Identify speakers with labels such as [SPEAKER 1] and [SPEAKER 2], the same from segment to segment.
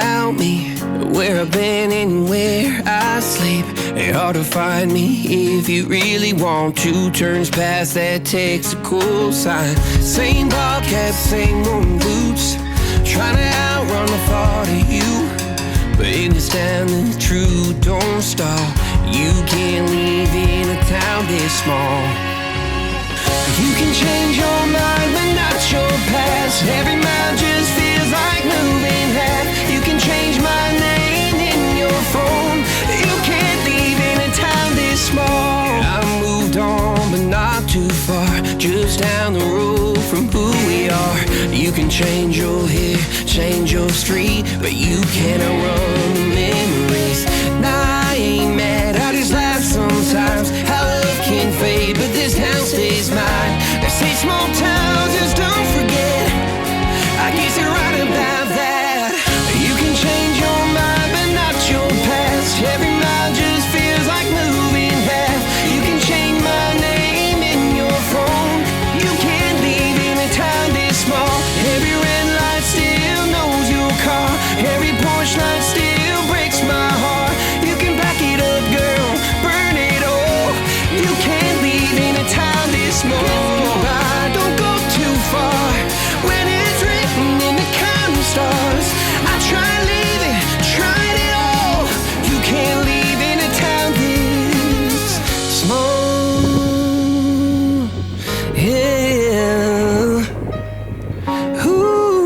[SPEAKER 1] about me, where I've been and where I sleep. It's hard to find me if you really want to. Turns past that takes a cool sign. Same ball cap, same moon boots, trying to outrun the thought of you. But in this town, the truth don't stall. You can't leave in a town this small. You can change your mind, but not your past. Every mile just feels like moving half. You can change my name in your phone. You can't leave in a town this small. I moved on, but not too far, just down the road from who we are. You can change your hair, change your street, but you can't outrun the memories. Nah, I ain't mad, I just laugh sometimes. How love can fade, but this town stays mine. They say small towns just don't forget. I guess you're right about that. You can change your mind, but not your past. Every mile just feels like moving half. You can change my name in your phone. You can't leave in a town this small. Every red light still knows your car. Every porch light still breaks my heart. You can back it up, girl, burn it all. You can't leave in a town this small. Don't go too far when it's written in the counting stars. I tried leaving, tried it all. You can't leave in a town this small. Yeah. Ooh.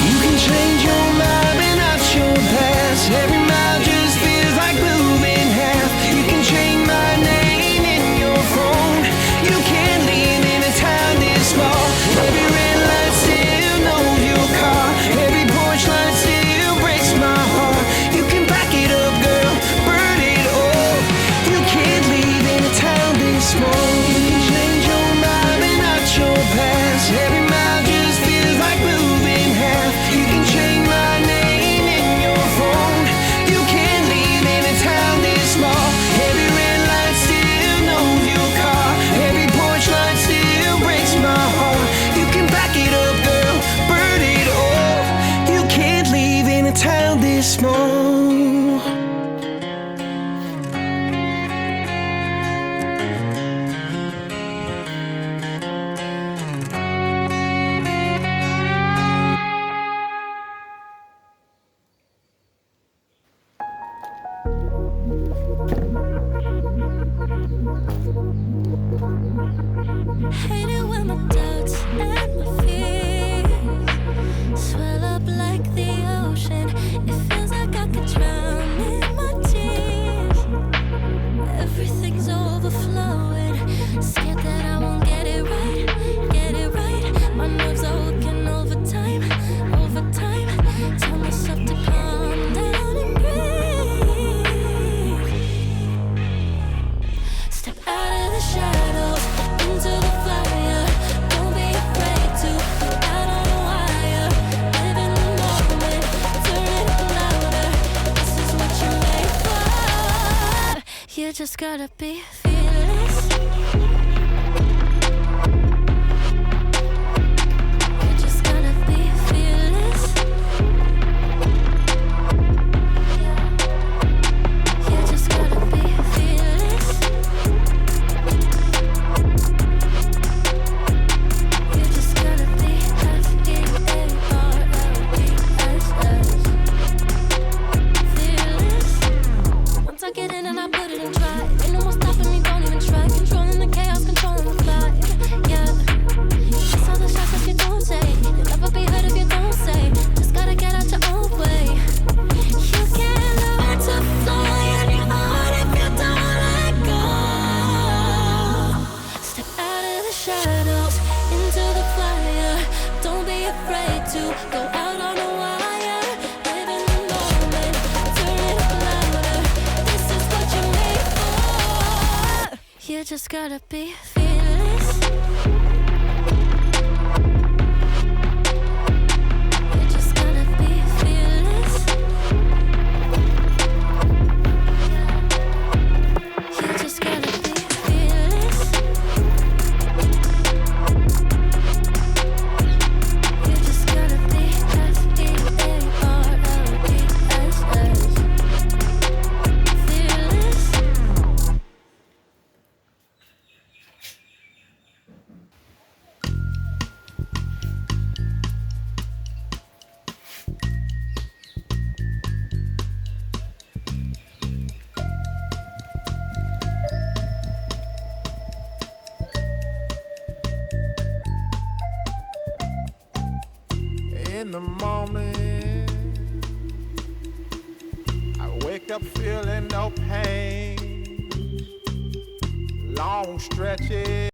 [SPEAKER 1] You can change your mind, but not your past. Every mile just feels like moving half. You can change my name in your phone. You can't leave in a town this small. Every red light still knows your car. Every porch light still breaks my heart. You can back it up, girl, burn it all. You can't leave in a town this small. You can change your mind, but not your past. Every mile just feels like moving half. You can change my name in your phone. You can't leave in a town this small. Every red light still knows your car. Every porch light still breaks my heart. You can back it up, girl, burn it all. You can't leave in a town this small.
[SPEAKER 2] Hate it when my doubts and my fears swell up like the ocean. It feels like I could drown in my tears. Everything's overflowing. Scared that I won't get it right, get it right. My nerves are working overtime, overtime. Tell myself to calm down and breathe. Step out of the shadows into the fire. Don't be afraid to go out on a wire. Live in the moment, turn it up louder. This is what you're made for. You just gotta be fearless. You just gotta be fearless. You just gotta be fearless. You just gotta be fearless. Once I get in and I put it in drive, ain't no more stopping me, don't even try. Controlling the chaos, controlling the vibe. Yeah, that's all the shots that you don't take. You'll never be heard if you don't say. Just gotta get out your own way. You can't learn to fly on your own if you don't let go. Step out of the shadows into the fire. Don't be afraid to go out on a wire. Live in the moment, turn it up louder. This is what you're made for. You just gotta be fearless. You just gotta be fearless. You just gotta be fearless.
[SPEAKER 3] in the morning, I wake up feeling no pain. Long stretches.